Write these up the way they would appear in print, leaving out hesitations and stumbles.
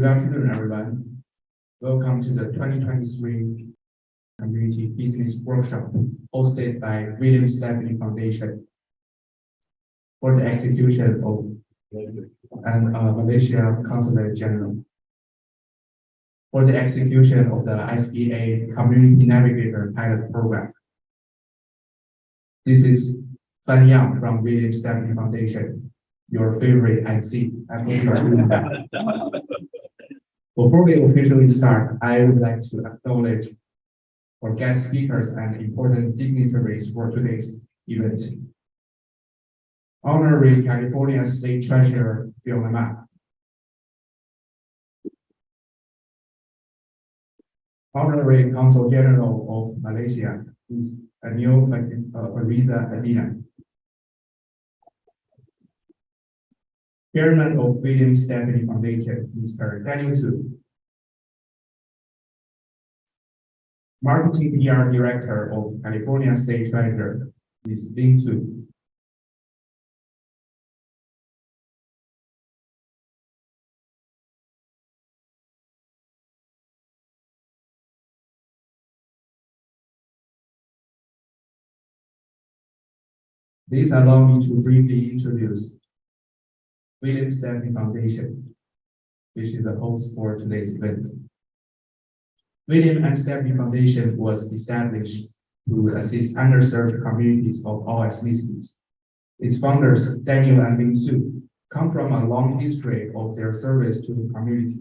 Good afternoon, everyone. Welcome to the 2023 Community Business Workshop hosted by William Stephanie Foundation for the execution of Malaysia Consulate General for the execution of the USPAACC Community Navigator Pilot Program. This is Fan Yang from William Stephanie Foundation, your favorite MC. I hope you are doing that. Before we officially start, I would like to acknowledge our guest speakers and important dignitaries for today's event. Honorary California State Treasurer Fiona Ma, Honorary Consul General of Malaysia, Ms. Anil Fariza Adina, Chairman of William Stephanie Foundation, Mr. Daniel Sieu, Marketing PR Director of California State Treasurer, Ms. Ling Su, Please allow me to briefly introduce William Stephanie Foundation, which is the host for today's event. William and Stephanie Foundation was established to assist underserved communities of all ethnicities. Its founders, Daniel and Ling Su, come from a long history of their service to the community.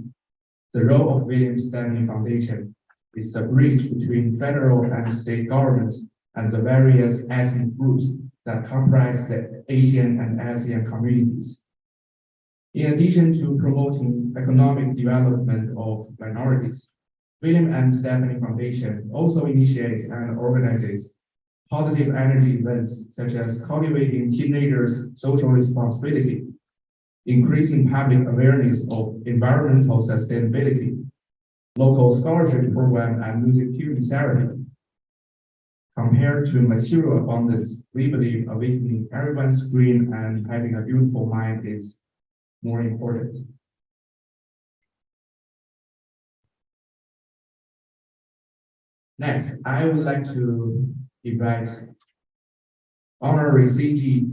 The role of William Stephanie Foundation is the bridge between federal and state governments and the various ethnic groups that comprise the Asian and ASEAN communities. In addition to promoting economic development of minorities, William and Stephanie Foundation also initiates and organizes positive energy events such as cultivating teenagers' social responsibility, increasing public awareness of environmental sustainability, local scholarship program, and music healing therapy. Compared to material abundance, we believe awakening everyone's dream and having a beautiful mind is more important. Next, I would like to invite Honorary CG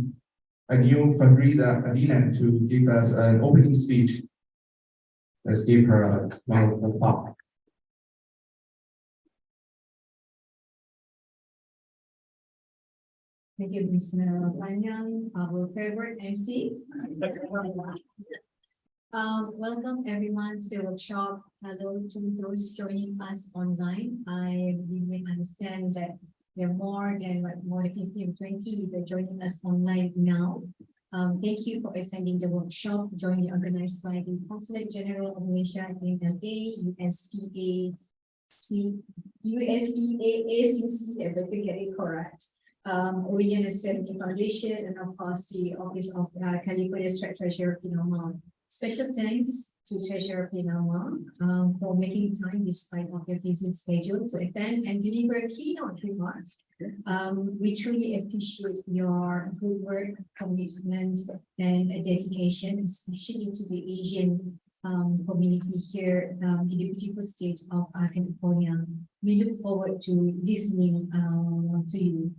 Anil Fariza Adina to give us an opening speech. Let's give her a round of applause. Thank you, Mr. Panjang, our favorite MC. Welcome everyone to the workshop. Hello to those joining us online. We may understand that there are more than 15 or 20 that are joining us online now. Thank you for attending the workshop jointly organized by the Consulate General of Malaysia in LA, USPAACC, I better get it correct. William and Stephanie Foundation, and of course the Office of California State Treasurer Fiona Ma. Special thanks to Treasurer Fiona Ma for making time despite of your busy schedule to attend and deliver a keynote remark. We truly appreciate your good work, commitment, and dedication, especially to the Asian community here in the beautiful state of California. We look forward to listening to you.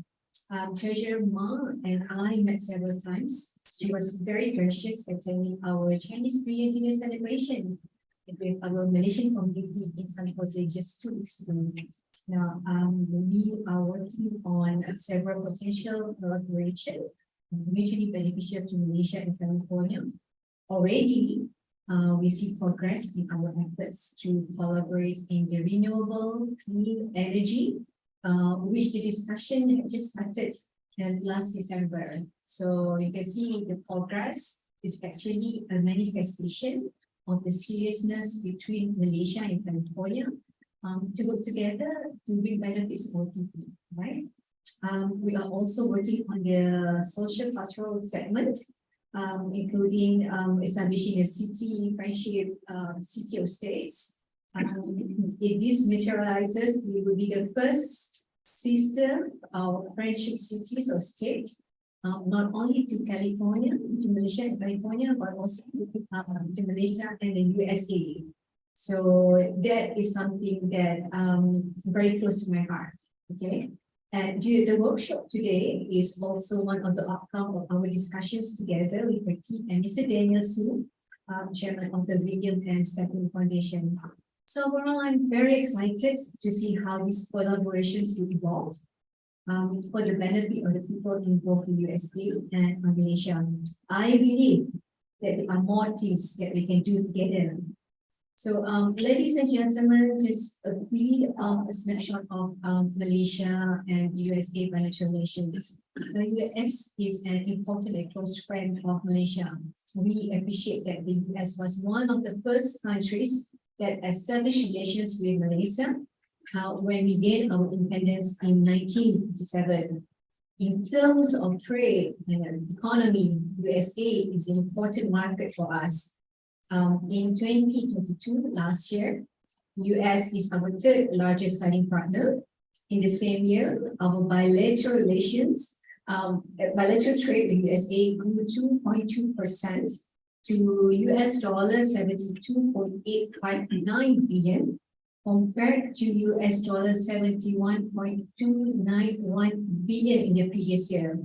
Treasurer Ma and I met several times. She was very gracious attending our Chinese New Year dinner celebration with our Malaysian community in San Jose just 2 weeks ago. Now, we are working on several potential collaboration mutually beneficial to Malaysia and California. Already, we see progress in our efforts to collaborate in the renewable clean energy, which the discussion had just started last December. So you can see the progress is actually a manifestation of the seriousness between Malaysia and California to work together to bring benefits for people, right? We are also working on the social cultural segment, including establishing a city friendship, city of states. If this materializes, it will be the first system of friendship cities or state, not only to California, to Malaysia and California, but also to Malaysia and the USA. So that is something that very close to my heart. Okay. And the workshop today is also one of the outcome of our discussions together with the team and Mr. Daniel Sieu, chairman of the William and Stephanie Foundation. So overall, I'm very excited to see how these collaborations will evolve for the benefit of the people in both the USA and Malaysia. I believe that there are more things that we can do together. So, ladies and gentlemen, just a snapshot of Malaysia and USA bilateral relations. The US is an important and close friend of Malaysia. We appreciate that the US was one of the first countries that established relations with Malaysia when we gained our independence in 1957. In terms of trade and economy, USA is an important market for us. In 2022, last year, US is our third largest trading partner. In the same year, our bilateral relations, bilateral trade with USA grew 2.2% to US dollar 72.859 billion, compared to US dollar 71.291 billion in the previous year.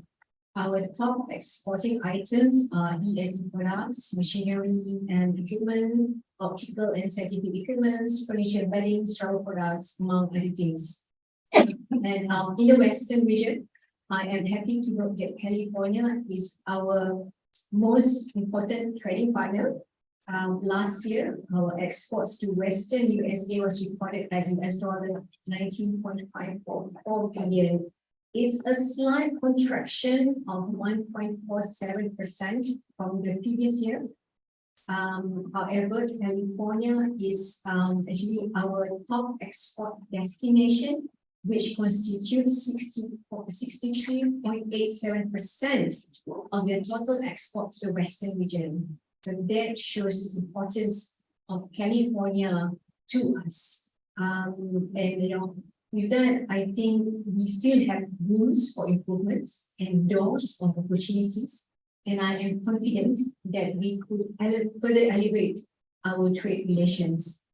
Our top exporting items are E&E products, machinery and equipment, optical and scientific equipment, furniture and bedding, travel products, among other things. And in the Western region, I am happy to note that California is our most important trading partner. Last year, our exports to Western USA was recorded at US dollar 19.544 billion. It's a slight contraction of 1.47% from the previous year. However, California is actually our top export destination, which constitutes 63.87% of the total export to the Western region. So that shows the importance of California to us. With that, I think we still have rooms for improvements and doors of opportunities. And I am confident that we could further elevate our trade relations.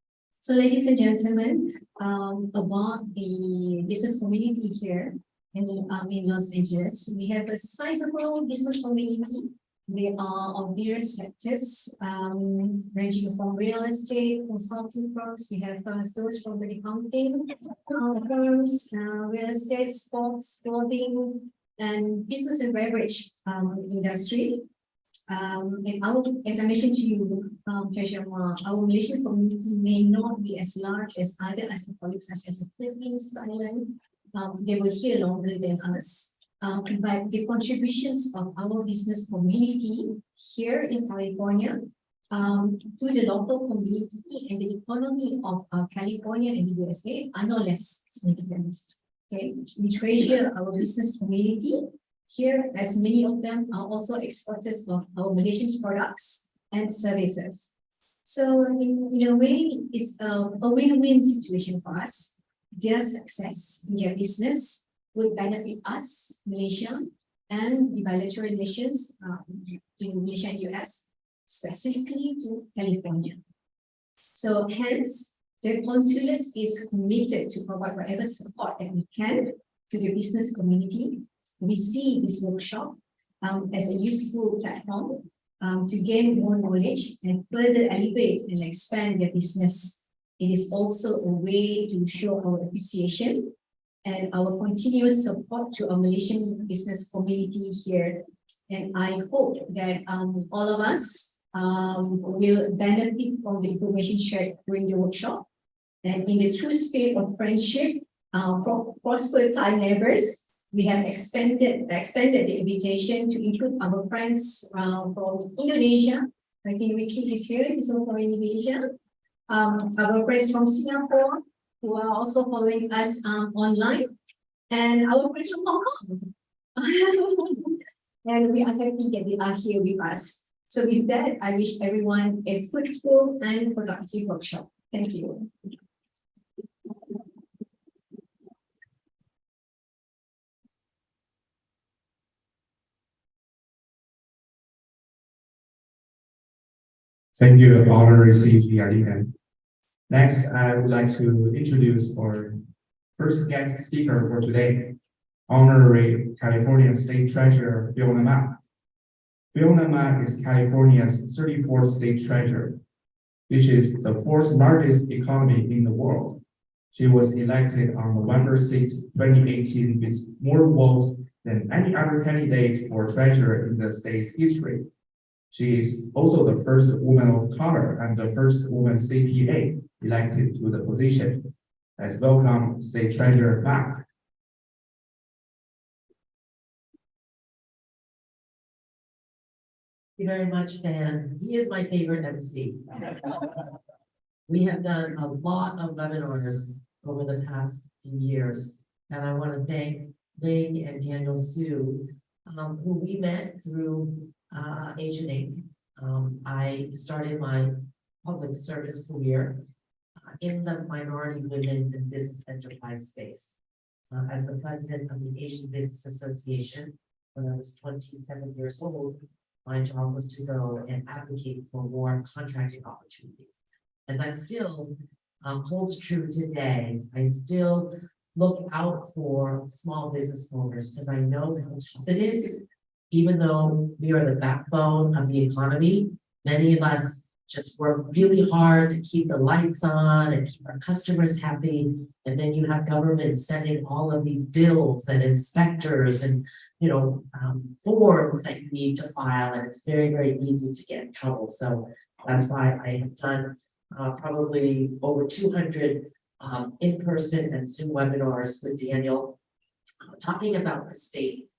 So, ladies and gentlemen, about the business community here in Los Angeles, we have a sizable business community. They are of various sectors, ranging from real estate, consulting firms. We have those from the accounting firms, real estate, sports, clothing, and business and beverage industry. And as I mentioned to you, Treasurer Ma, our Malaysian community may not be as large as other ASEAN colleagues, such as the Philippines, Thailand. They were here longer than us. But the contributions of our business community here in California to the local community and the economy of California and the USA are no less significant. Okay, we treasure our business community here, as many of them are also exporters of our Malaysian products and services. So in a way, it's a win-win situation for us. Their success in their business will benefit us, Malaysia, and the bilateral relations between Malaysia and US, specifically to California. So hence, the consulate is committed to provide whatever support that we can to the business community. We see this workshop as a useful platform to gain more knowledge and further elevate and expand their business. It is also a way to show our appreciation and our continuous support to our Malaysian business community here. And I hope that all of us will benefit from the information shared during the workshop. And in the true spirit of friendship, prosper Thai neighbors, we have extended the invitation to include our friends from Indonesia. I think Ricky is here, he's also from Indonesia. Our friends from Singapore, who are also following us online, and our friends from Hong Kong. And we are happy that they are here with us. So with that, I wish everyone a fruitful and productive workshop. Thank you. Thank you, Honorary CGIEN. Next, I would like to introduce our first guest speaker for today, Honorary California State Treasurer Fiona Ma. Fiona Ma is California's 34th State Treasurer, which is the fourth largest economy in the world. She was elected on November 6, 2018 with more votes than any other candidate for treasurer in the state's history. She is also the first woman of color and the first woman CPA elected to the position. Let's welcome State Treasurer Ma. Thank you very much, Fan. He is my favorite MC. We have done a lot of webinars over the past few years, and I want to thank Ling and Daniel Sieu, who we met through Asian Inc. I started my public service career in the minority women and business enterprise space as the president of the Asian Business Association. When I was 27 years old, my job was to go and advocate for more contracting opportunities. And that still holds true today. I still look out for small business owners because I know how tough it is. Even though we are the backbone of the economy, many of us just work really hard to keep the lights on and keep our customers happy. And then you have government sending all of these bills and inspectors and forms that you need to file, and it's very, very easy to get in trouble. So that's why I have done probably over 200 in-person and Zoom webinars with Daniel talking about the state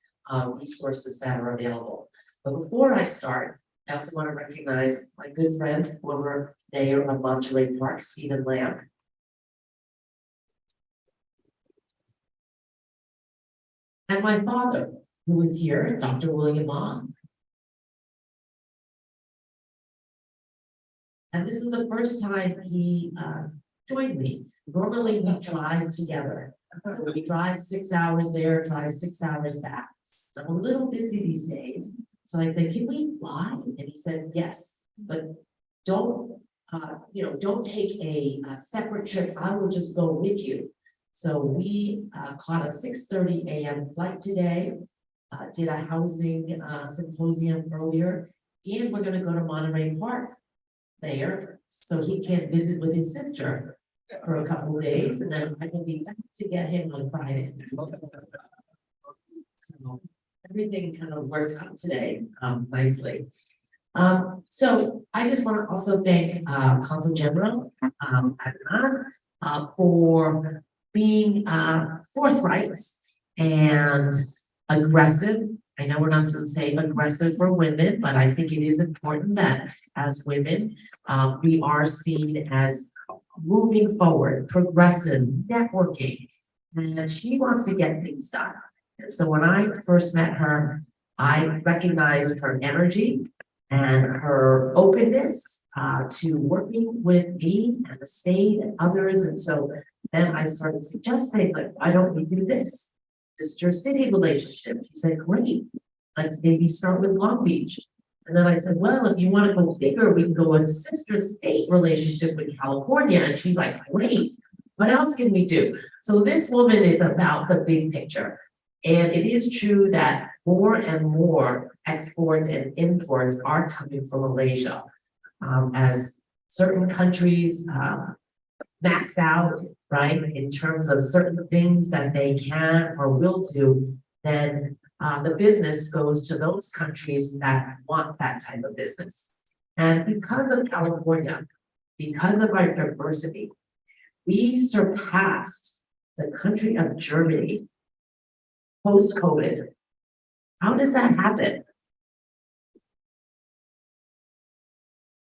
resources that are available. But before I start, I also want to recognize my good friend, former mayor of Monterey Park, Stephen Lamb. And my father, who is here, Dr. William Ma. And this is the first time he joined me. Normally we drive together. So we drive 6 hours there, drive 6 hours back. I'm a little busy these days. So I said, can we fly? And he said, yes, but don't take a separate trip. I will just go with you. So we caught a 6:30 a.m. flight today, did a housing symposium earlier, and we're gonna go to Monterey Park there so he can visit with his sister for a couple of days, and then I will be back to get him on Friday. So everything kind of worked out today nicely. So I just want to also thank Consulate General for being forthright and aggressive. I know we're not supposed to say aggressive for women, but I think it is important that as women, we are seen as moving forward, progressive, networking, and she wants to get things done. And so when I first met her, I recognized her energy and her openness to working with me and the state and others. And so then I started suggesting, like, why don't we do this? Sister city relationship. She said, great, let's maybe start with Long Beach. And then I said, well, if you want to go bigger, we can go a sister state relationship with California. And she's like, great, what else can we do? So this woman is about the big picture. And it is true that more and more exports and imports are coming from Malaysia. As certain countries max out, right, in terms of certain things that they can or will do, then the business goes to those countries that want that type of business. And because of California, because of our diversity, we surpassed the country of Germany post-COVID. How does that happen?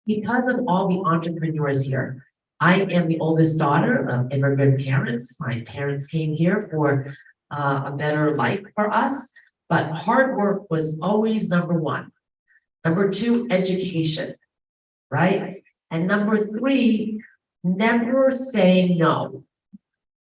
Because of all the entrepreneurs here. I am the oldest daughter of immigrant parents. My parents came here for a better life for us, but hard work was always number one. Number two, education, right? And number three, never say no.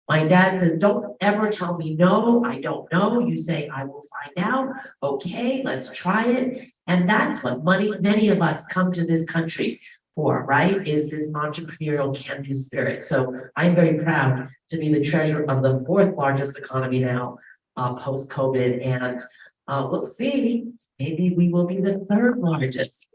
My dad says, don't ever tell me no, I don't know. You say, I will find out. Okay, let's try it. And that's what many of us come to this country for, right, is this entrepreneurial can-do spirit. So I'm very proud to be the treasurer of the fourth largest economy now, post-COVID, and we'll see, maybe we will be the third largest.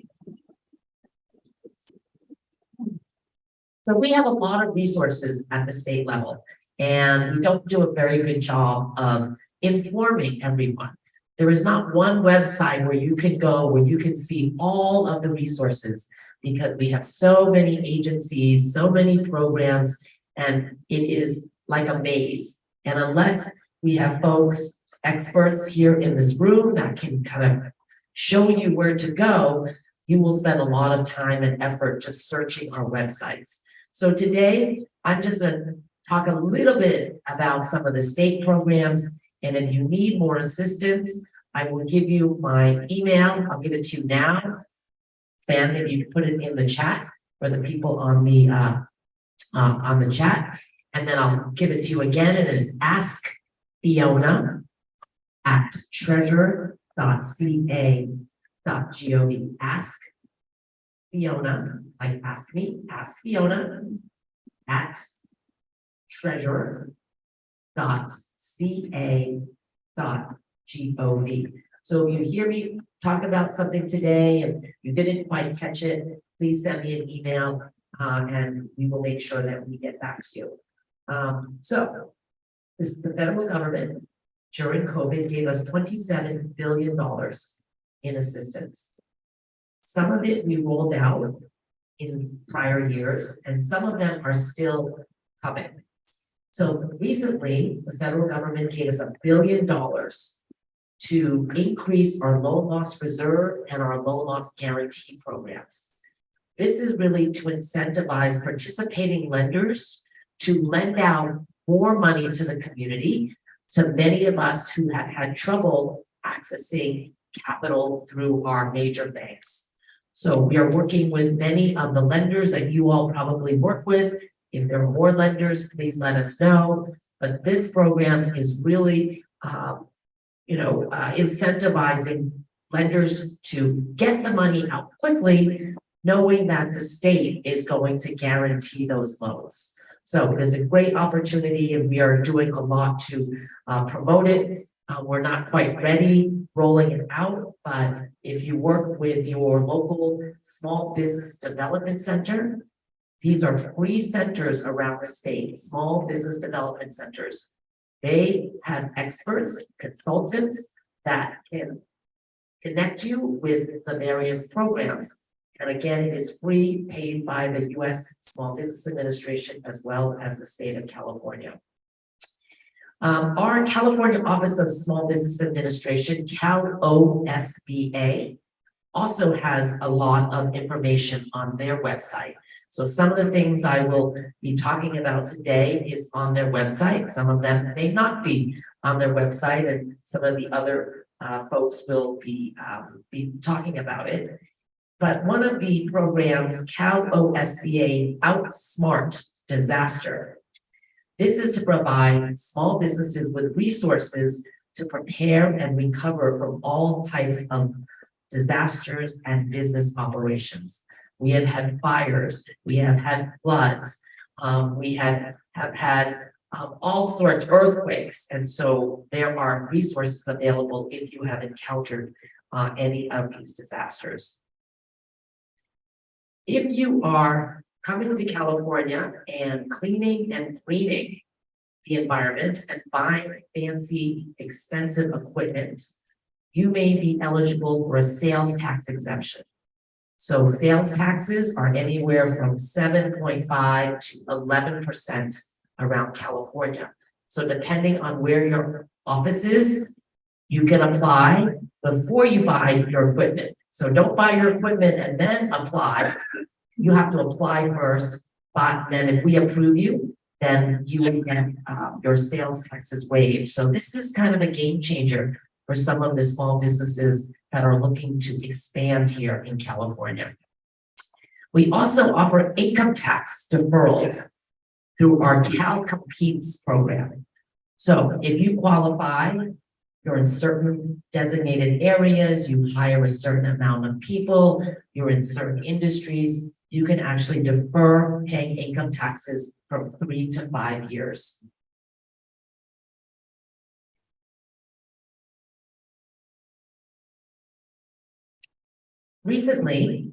So we have a lot of resources at the state level, and we don't do a very good job of informing everyone. There is not one website where you can go, where you can see all of the resources, because we have so many agencies, so many programs, and it is like a maze. And unless we have folks, experts here in this room that can kind of show you where to go, you will spend a lot of time and effort just searching our websites. So today, I'm just going to talk a little bit about some of the state programs, and if you need more assistance, I will give you my email. I'll give it to you now. Sam, maybe you can put it in the chat for the people on the chat, and then I'll give it to you again. It is Ask Fiona at treasure.ca.gov. Ask Fiona, like ask me, ask Fiona at treasure.ca.gov. So if you hear me talk about something today and you didn't quite catch it, please send me an email and we will make sure that we get back to you. So this, the federal government during COVID gave us $27 billion in assistance. Some of it we rolled out in prior years, and some of them are still coming. So recently, the federal government gave us $1 billion to increase our loan loss reserve and our loan loss guarantee programs. This is really to incentivize participating lenders to lend out more money to the community, to many of us who have had trouble accessing capital through our major banks. So we are working with many of the lenders that you all probably work with. If there are more lenders, please let us know. But this program is really, incentivizing lenders to get the money out quickly, knowing that the state is going to guarantee those loans. So there's a great opportunity, and we are doing a lot to promote it. We're not quite ready rolling it out, but if you work with your local small business development center, these are free centers around the state, small business development centers. They have experts, consultants that can connect you with the various programs. And again, it is free, paid by the U.S. Small Business Administration as well as the state of California. Our California Office of Small Business Administration, CalOSBA, also has a lot of information on their website. So some of the things I will be talking about today is on their website. Some of them may not be on their website, and some of the other folks will be talking about it. But one of the programs, CalOSBA Outsmart Disaster. This is to provide small businesses with resources to prepare and recover from all types of disasters and business operations. We have had fires, we have had floods, we have had all sorts of earthquakes, and so there are resources available if you have encountered any of these disasters. If you are coming to California and cleaning and cleaning the environment and buying fancy, expensive equipment, you may be eligible for a sales tax exemption. So sales taxes are anywhere from 7.5 to 11% around California. So depending on where your office is, you can apply before you buy your equipment. So don't buy your equipment and then apply. You have to apply first, but then if we approve you, then you will get your sales taxes waived. So this is kind of a game changer for some of the small businesses that are looking to expand here in California. We also offer income tax deferrals through our Cal Competes program. So if you qualify, you're in certain designated areas, you hire a certain amount of people, you're in certain industries, you can actually defer paying income taxes from 3 to 5 years. Recently,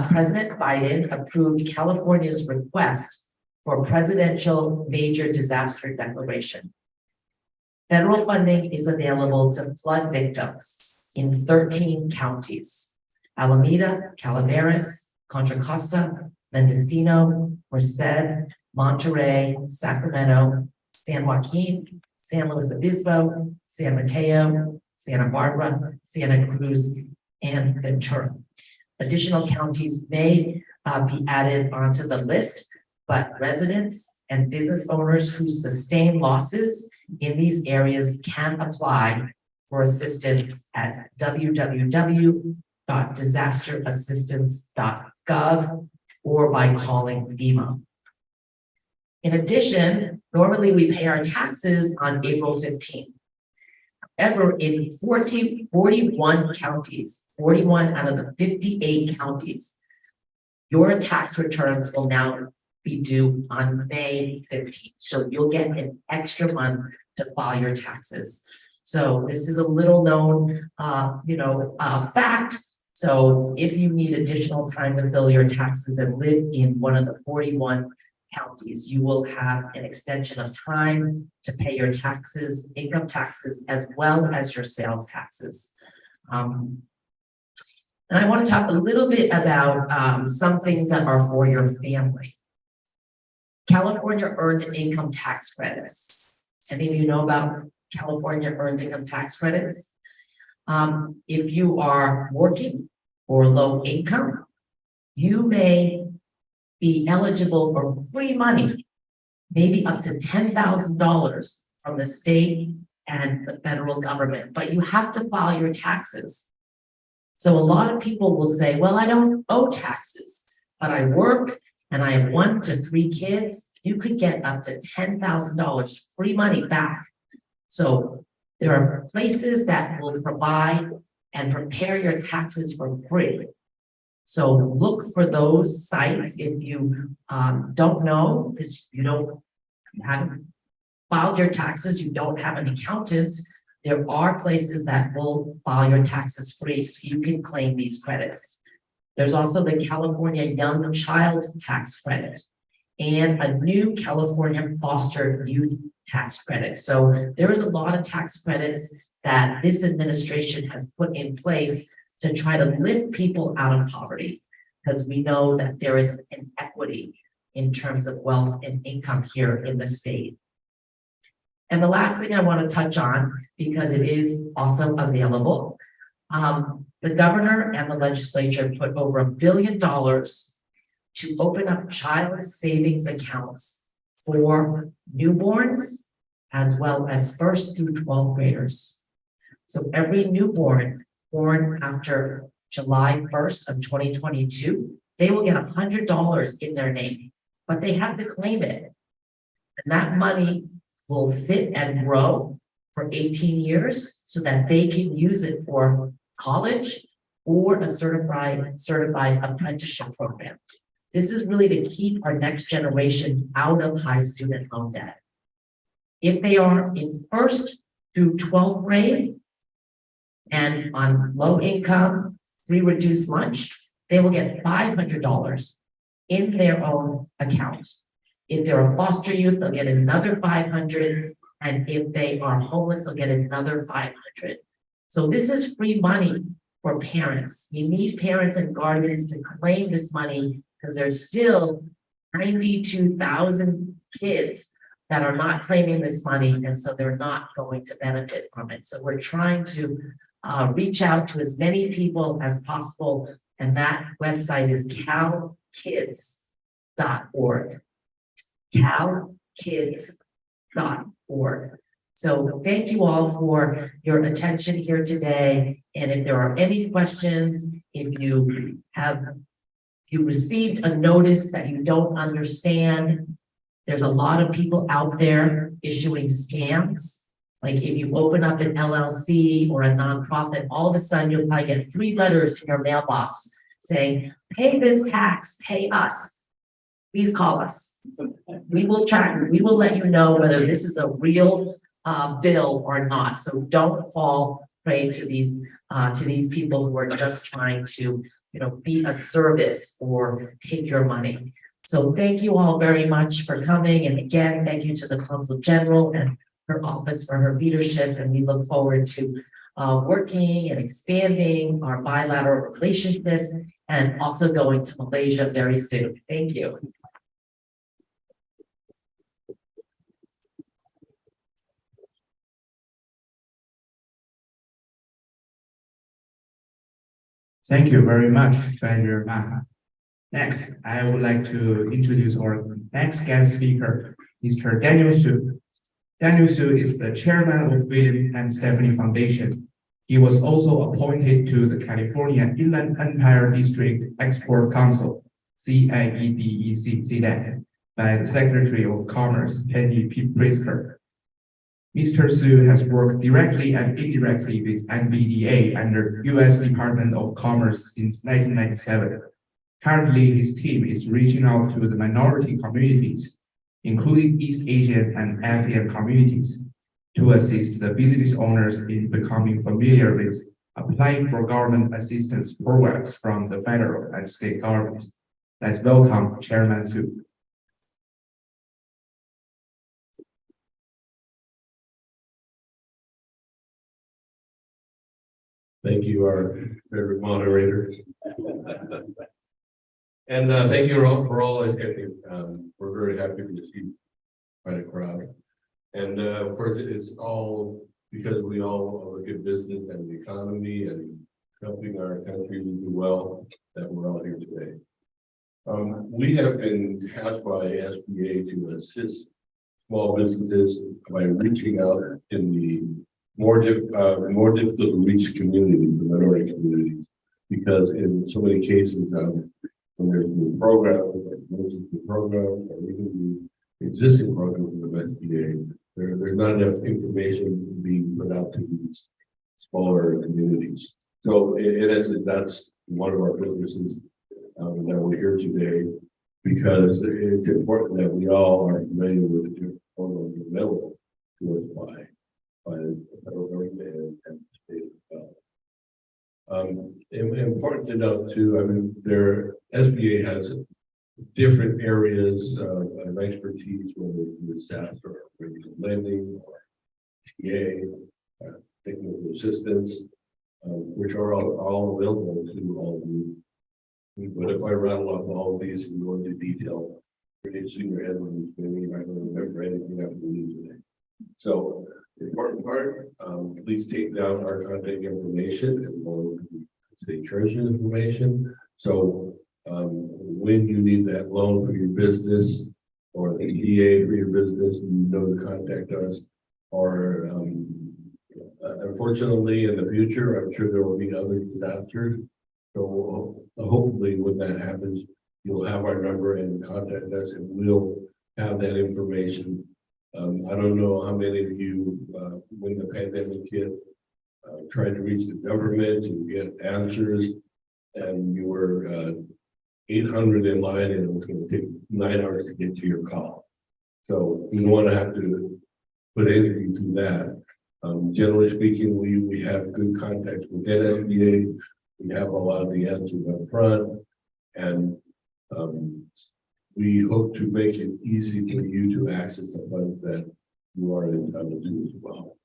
President Biden approved California's request for presidential major disaster declaration. Federal funding is available to flood victims in 13 counties: Alameda, Calaveras, Contra Costa, Mendocino, Merced, Monterey, Sacramento, San Joaquin, San Luis Obispo, San Mateo, Santa Barbara, Santa Cruz, and Ventura. Additional counties may be added onto the list, but residents and business owners who sustain losses in these areas can apply for assistance at www.disasterassistance.gov or by calling FEMA. In addition, normally we pay our taxes on April 15th. However, in 41 counties, 41 out of the 58 counties, your tax returns will now be due on May 15th. So you'll get an extra month to file your taxes. So this is a little known, fact. So if you need additional time to fill your taxes and live in one of the 41 counties, you will have an extension of time to pay your taxes, income taxes, as well as your sales taxes. And I want to talk a little bit about some things that are for your family. California earned income tax credits. Any of you know about California earned income tax credits? If you are working or low income, you may be eligible for free money, maybe up to $10,000 from the state and the federal government, but you have to file your taxes. So a lot of people will say, well, I don't owe taxes, but I work and I have 1 to 3 kids. You could get up to $10,000 free money back. So there are places that will provide and prepare your taxes for free. So look for those sites if you don't know, because you haven't filed your taxes, you don't have an accountant. There are places that will file your taxes free, so you can claim these credits. There's also the California Young Child Tax Credit and a new California Foster Youth Tax Credit. So there is a lot of tax credits that this administration has put in place to try to lift people out of poverty, because we know that there is an equity in terms of wealth and income here in the state. And the last thing I want to touch on, because it is also available, the governor and the legislature put over $1 billion to open up child savings accounts for newborns as well as 1st through 12th graders. So every newborn born after July 1st of 2022, they will get $100 in their name, but they have to claim it. And that money will sit and grow for 18 years so that they can use it for college or a certified apprenticeship program. This is really to keep our next generation out of high student loan debt. If they are in 1st through 12th grade, and on low income, free reduced lunch, they will get $500 in their own account. If they're a foster youth, they'll get another $500. And if they are homeless, they'll get another $500. So this is free money for parents. We need parents and guardians to claim this money because there's still 92,000 kids that are not claiming this money, and so they're not going to benefit from it. So we're trying to reach out to as many people as possible, and that website is calkids.org. calkids.org. So thank you all for your attention here today. And if there are any questions, if you received a notice that you don't understand, there's a lot of people out there issuing scams. Like if you open up an LLC or a nonprofit, all of a sudden you'll probably get 3 letters in your mailbox saying, pay this tax, pay us, please call us. We will track, we will let you know whether this is a real bill or not. So don't fall prey to these people who are just trying to, be a service or take your money. So thank you all very much for coming. And again, thank you to the Consul General and her office for her leadership. And we look forward to working and expanding our bilateral relationships and also going to Malaysia very soon. Thank you. Thank you very much, Treasurer Ma. Next, I would like to introduce our next guest speaker, Mr. Daniel Sieu. Daniel Sieu is the chairman of William and Stephanie Foundation. He was also appointed to the California Inland Empire District Export Council, CIEDEC, by the Secretary of Commerce, Penny Pritzker. Mr. Sieu has worked directly and indirectly with NVDA under U.S. Department of Commerce since 1997. Currently, his team is reaching out to the minority communities, including East Asian and Asian communities, to assist the business owners in becoming familiar with applying for government assistance programs from the federal and state governments. Let's welcome Chairman Sieu. Thank you, our favorite moderator. And thank you all for all attending. We're very happy to see quite a crowd. And of course, it's all because we all look at business and the economy and helping our country to do well that we're all here today. We have been tasked by SBA to assist small businesses by reaching out in the more difficult to reach communities, the minority communities, because in so many cases, when there's new programs, like the program, or even the existing programs of the SBA, there's not enough information being put out to these smaller communities. So in essence, that's one of our businesses that we're here today, because it's important that we all are familiar with the different programs available to us by the federal government and the state as well. Important to note too, their SBA has different areas of expertise, whether it's SaaS or lending or TA, technical assistance, which are all available to all of you. But if I rattle off all of these and go into detail, pretty soon your head will be spinning. You're not going to remember anything after the news today. So the important part, please take down our contact information and state treasury information. So when you need that loan for your business or the EDA for your business, you know to contact us. Or unfortunately, in the future, I'm sure there will be other disasters. So hopefully when that happens, you'll have our number and contact us, and we'll have that information. I don't know how many of you, when the pandemic hit, tried to reach the government and get answers, and you were 800 in line, and it was going to take 9 hours to get to your call. So you don't want to have to put anything through that. Generally speaking, we have good contacts with SBA. We have a lot of the answers up front, and we hope to make it easy for you to access the funds that you are entitled to as well.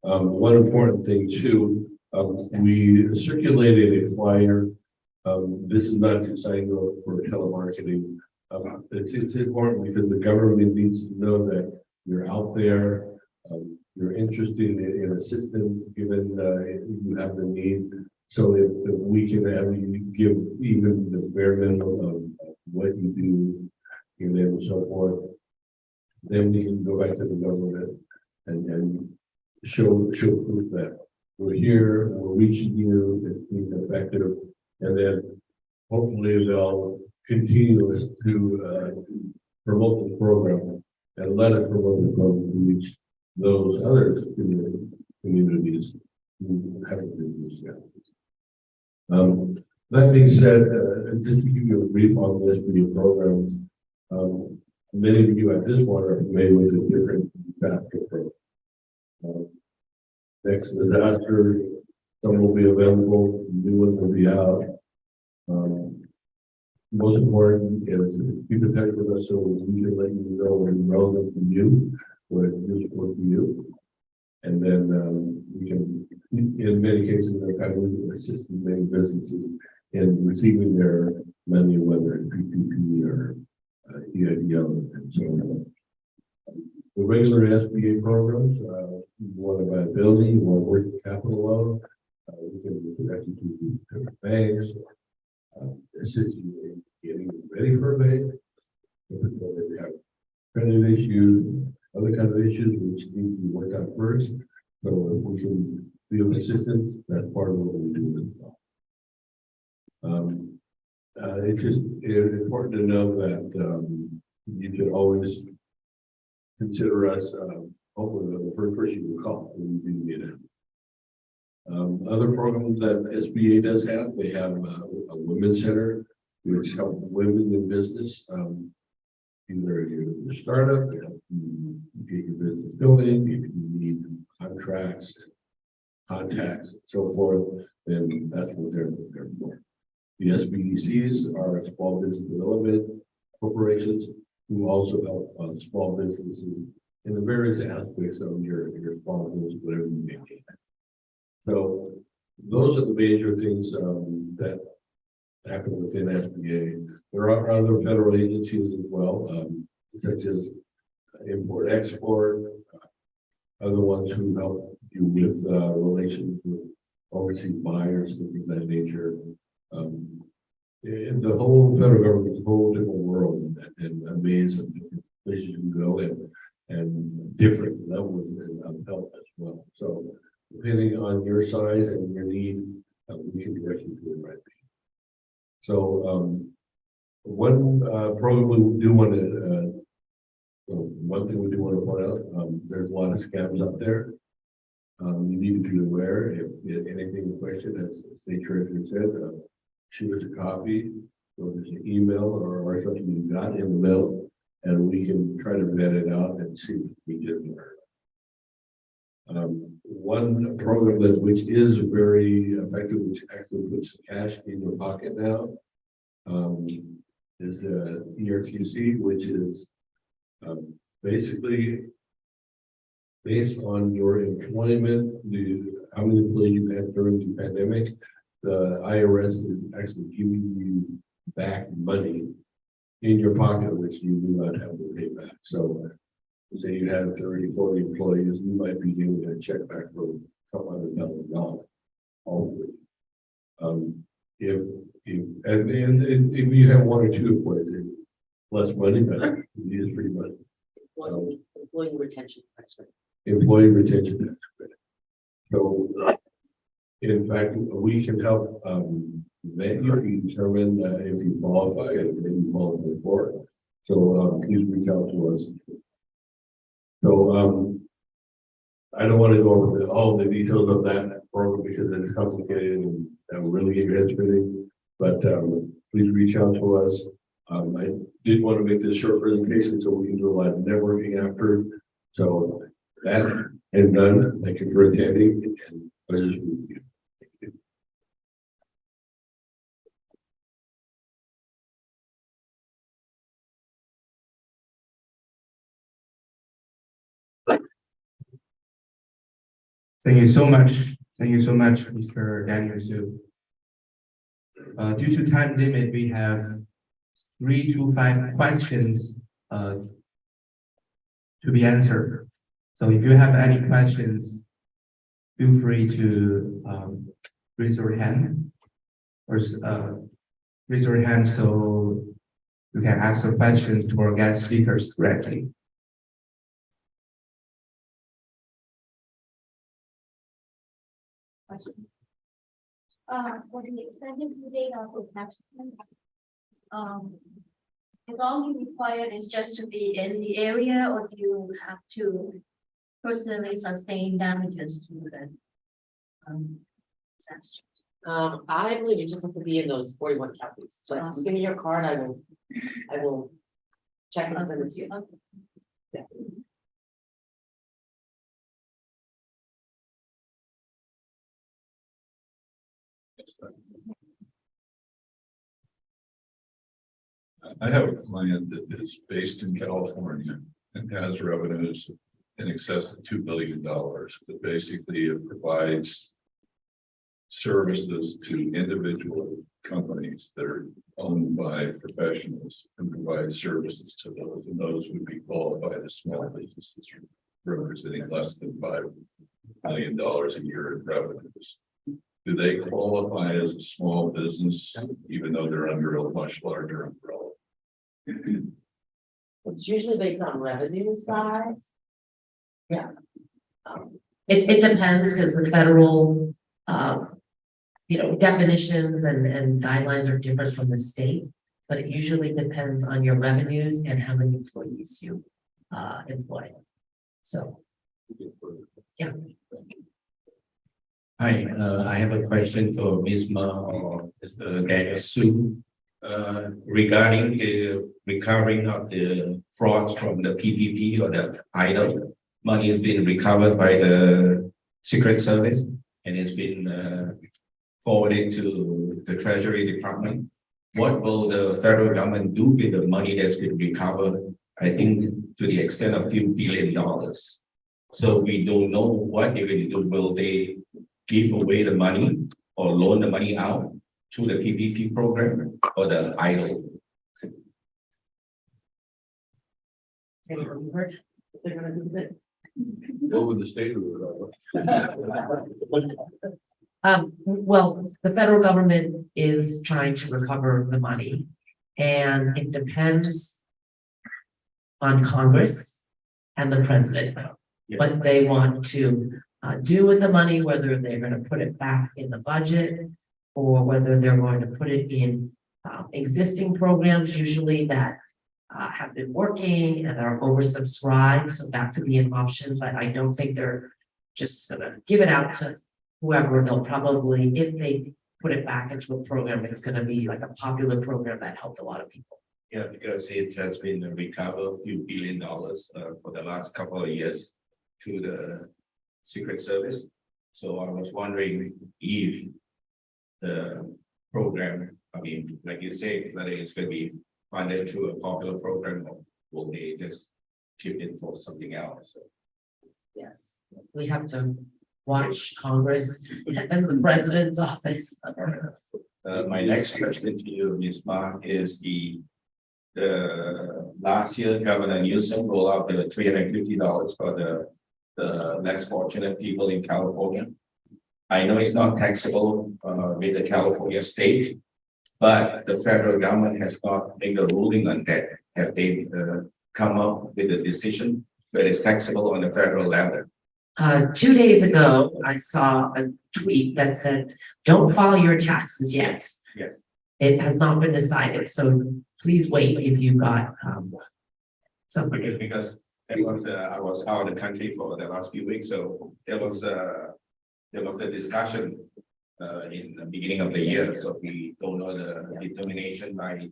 One important thing too, we circulated a flyer. This is not to sign up for telemarketing. It's important because the government needs to know that you're out there, you're interested in assistance given you have the need. So if we can have you give even the bare minimum of what you do, and so forth, then we can go back to the government and show proof that we're here, we're reaching you, it's being effective, and then hopefully they'll continue us to promote the program and let us promote the program to reach those other communities who haven't been reached yet. That being said, just to give you a brief on this video program, many of you at this one are familiar with a different disaster program. Next disaster, some will be available, new ones will be out. Most important is keep in touch with us so we can let you know when relevant to you, what is useful to you. And then we can, in many cases, we assist many businesses in receiving their money, whether it's PPP or EIDL and so on. The regular SBA programs, you want to buy a building, you want to work capital loan, we can connect you to different banks, assist you in getting ready for a bank. If we have credit issues, other kind of issues which need to be worked out first. So if we can be of assistance, that's part of what we do as well. It's important to know that you should always consider us hopefully the first person you call when you do get it. Other programs that SBA does have, they have a women's center which help women in business. Either you're a startup, you help you get your business going, if you need contracts, contacts, and so forth, then that's what they're for. The SBDCs are small business development corporations who also help small businesses in the various aspects of your small business, whatever you maintain. So those are the major things that happen within SBA. There are other federal agencies as well, such as import export, other ones who help you with relations with overseas buyers, things of that nature. In the whole federal government is a whole different world and a maze of different places you can go and different levels of help as well. So depending on your size and your need, we can direct you to the right people. So one program we do want to, one thing we do want to point out, there's a lot of scams out there. You need to be aware if anything in question, as State Treasurer said, shoot us a copy, or there's an email or something you got in the mail, and we can try to vet it out and see if we can learn. One program which is very effective, which actually puts cash in your pocket now, is the ERTC, which is basically based on your employment, how many employees you had during the pandemic. The IRS is actually giving you back money in your pocket, which you do not have to pay back. So say you had 30, 40 employees, you might be getting a check back for a couple $100,000, hopefully. If you have one or two employees, it's less money, but it is pretty much. Employee retention tax credit. Employee retention tax credit. So, in fact, we can help vet you determine if you qualify and maybe you qualify for it. So please reach out to us. So I don't want to go over all the details of that program because it's complicated and that will really get your head spinning. But please reach out to us. I did want to make this short presentation so we can do a lot of networking after. So that and done. Thank you for attending and pleasure meeting you. Thank you so much. Thank you so much, Mr. Daniel Sieu. Due to time limit, we have 3 to 5 questions to be answered. So if you have any questions, feel free to raise your hand or raise your hand so you can ask the questions to our guest speakers directly. For the extended due date of attachments, is all you require is just to be in the area, or do you have to personally sustain damages to the disaster? I believe you just have to be in those 41 counties, but give me your card, I will check and send it to you. Yeah. I have a client that is based in California and has revenues in excess of $2 billion. That basically it provides services to individual companies that are owned by professionals and provide services to those, and those would be qualified as small businesses representing less than $5 million a year in revenues. Do they qualify as a small business, even though they're under a much larger umbrella? It's usually based on revenue size. Yeah. It depends because the federal, definitions and guidelines are different from the state, but it usually depends on your revenues and how many employees you employ. So, yeah. Hi, I have a question for Ms. Ma or Mr. Daniel Sieu. Regarding the recovering of the frauds from the PPP or the idle money has been recovered by the Secret Service and it's been forwarded to the Treasury Department. What will the federal government do with the money that's been recovered? I think to the extent of $few billion. So we don't know what they're going to do. Will they give away the money or loan the money out to the PPP program or the idle? Anyone you heard what they're gonna do with it? What would the state of it? Well, the federal government is trying to recover the money, and it depends on Congress and the president, what they want to do with the money, whether they're going to put it back in the budget or whether they're going to put it in existing programs, usually that have been working and are oversubscribed. So that could be an option, but I don't think they're just gonna give it out to whoever. They'll probably, if they put it back into a program, it's gonna be like a popular program that helped a lot of people. Yeah, because it has been recovered $few billion for the last couple of years to the Secret Service. So I was wondering if the program, I mean, like you say, whether it's going to be funded through a popular program or will they just keep it for something else? Yes, we have to watch Congress and the president's office. My next question to you, Ms. Ma, is the last year Governor Newsom rolled out the $350 for the less fortunate people in California. I know it's not taxable with the California state, but the federal government has not made a ruling on that. Have they come up with a decision that is taxable on the federal level? 2 days ago, I saw a tweet that said, "Don't file your taxes yet." Yeah. It has not been decided, so please wait if you got something. Because it was I was out of the country for the last few weeks, so there was the discussion in the beginning of the year, so we don't know the determination by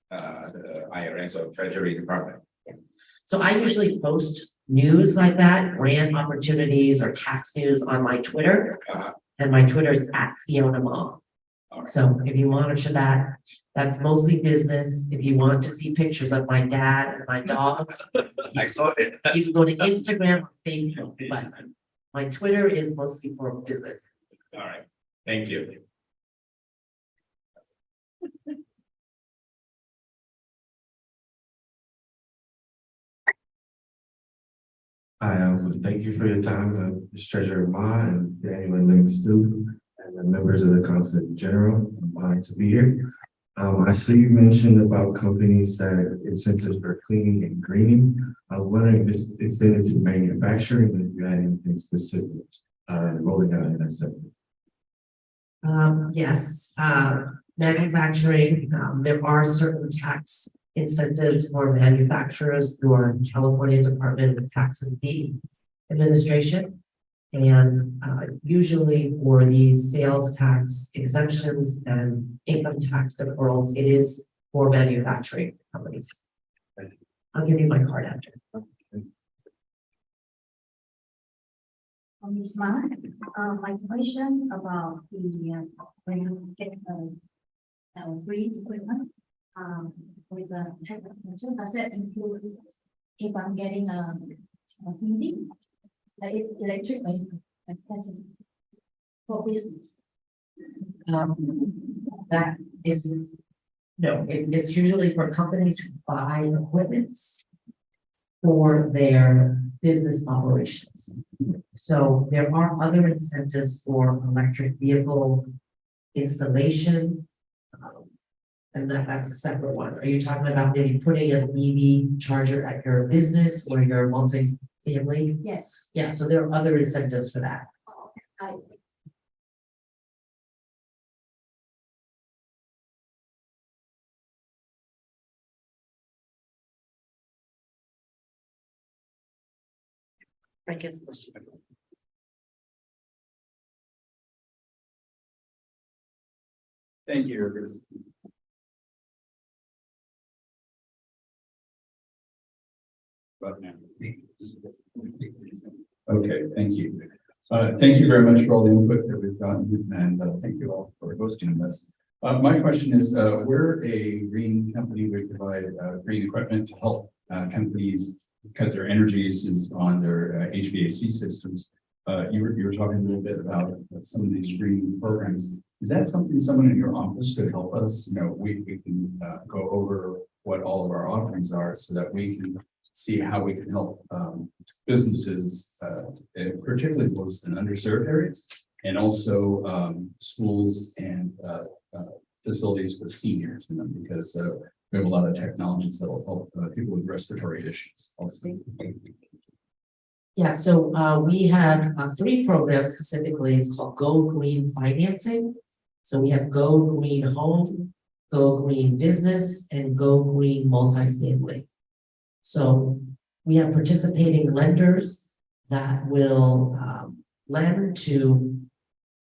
the IRS or Treasury Department. So I usually post news like that, grant opportunities or tax news on my Twitter. And my Twitter is @Fiona Ma. So if you monitor that, that's mostly business. If you want to see pictures of my dad and my dogs, I saw it. you can go to Instagram or Facebook, but my Twitter is mostly for business. All right, thank you. Hi, thank you for your time, Ms. Treasurer Ma and Daniel and Lynn Sieu, and the members of the Consulate General. I'm honored to be here. I see you mentioned about companies that incentives for cleaning and greening. I was wondering if it's extended to manufacturing, and if you had anything specific rolling out in that sector. Yes, manufacturing, there are certain tax incentives for manufacturers through our California Department of Tax and Fee Administration. And usually for these sales tax exemptions and income tax deferrals, it is for manufacturing companies. I'll give you my card after. Ms. Ma, my question about the, when you get green equipment, with the technology, does that include if I'm getting a EV, like electric vehicle, like that's for business? That is, no, it's usually for companies who buy equipment for their business operations. So there are other incentives for electric vehicle installation. And that's a separate one. Are you talking about maybe putting an EV charger at your business or your multi-family? Yes. Yeah, so there are other incentives for that. I, Frank's question. Thank you. Okay, thank you. Thank you very much for all the input that we've gotten, and thank you all for hosting this. My question is, we're a green company. We provide green equipment to help companies cut their energy uses on their HVAC systems. You were talking a little bit about some of these green programs. Is that something someone in your office could help us? You know, we can go over what all of our offerings are so that we can see how we can help businesses, particularly those in underserved areas, and also schools and facilities with seniors in them, because we have a lot of technologies that will help people with respiratory issues also. Yeah, so we have 3 programs specifically. It's called Go Green Financing. So we have Go Green Home, Go Green Business, and Go Green Multifamily. So we have participating lenders that will lend to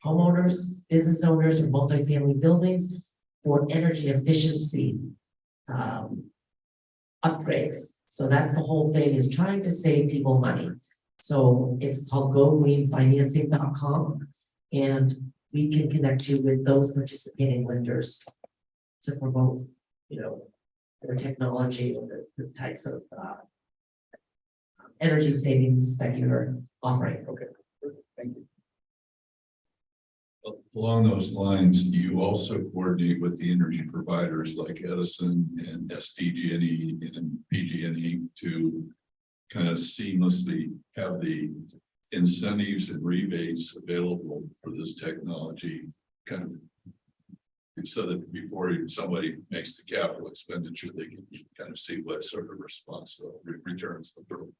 homeowners, business owners, or multifamily buildings for energy efficiency upgrades. So that's the whole thing, is trying to save people money. So it's called gogreenfinancing.com, and we can connect you with those participating lenders to promote, you know, their technology or the types of energy savings that you're offering. Okay, thank you. Along those lines, do you also coordinate with the energy providers like Edison and SDG&E and PG&E to kind of seamlessly have the incentives and rebates available for this technology, kind of so that before somebody makes the capital expenditure, they can kind of see what sort of response returns the program?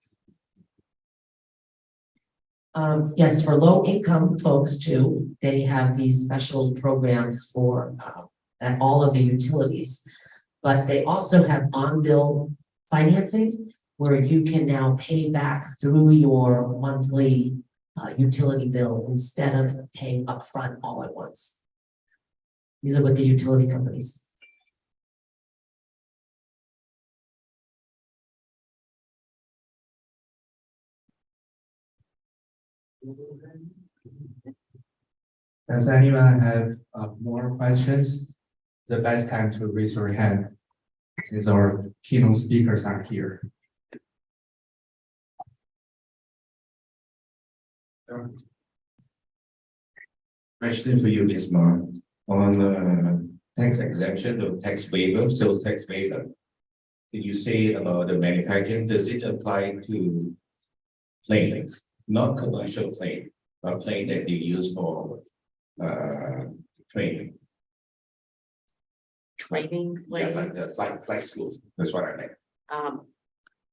Yes, for low income folks too, they have these special programs for at all of the utilities. But they also have on-bill financing, where you can now pay back through your monthly utility bill instead of paying upfront all at once. These are with the utility companies. Does anyone have more questions? The best time to raise your hand, since our keynote speakers are here. Question for you, Ms. Ma, on tax exemption or tax waiver, sales tax waiver. Did you say about the manufacturing? Does it apply to planes, not commercial plane, but plane that you use for training? Training Yeah, like planes, the flight schools. That's what I meant.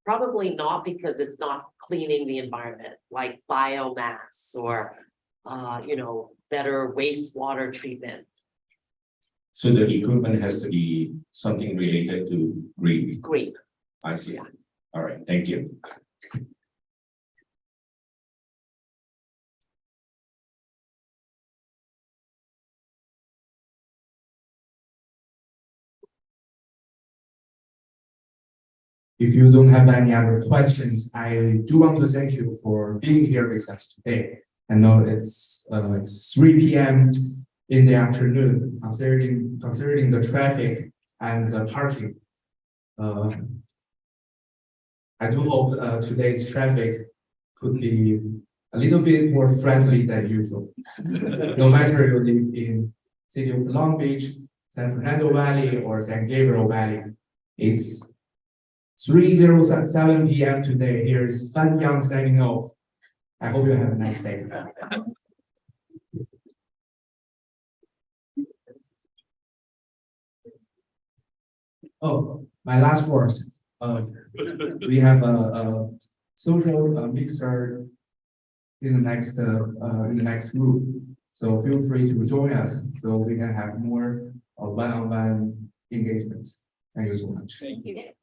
probably not, because it's not cleaning the environment like biomass or you know, better wastewater treatment. So the equipment has to be something related to green. Green. I see. All right, thank you. If you don't have any other questions, I do want to thank you for being here with us today. I know it's 3 p.m. in the afternoon, considering the traffic and the parking. I do hope today's traffic could be a little bit more friendly than usual. No matter you live in city of Long Beach, San Fernando Valley, or San Gabriel Valley, it's 3:07 p.m. today. Here's Fan Yang signing off. I hope you have a nice day. Oh, my last words. We have a social mixer in the next group. So feel free to join us so we can have more one-on-one engagements. Thank you so much. Thank you.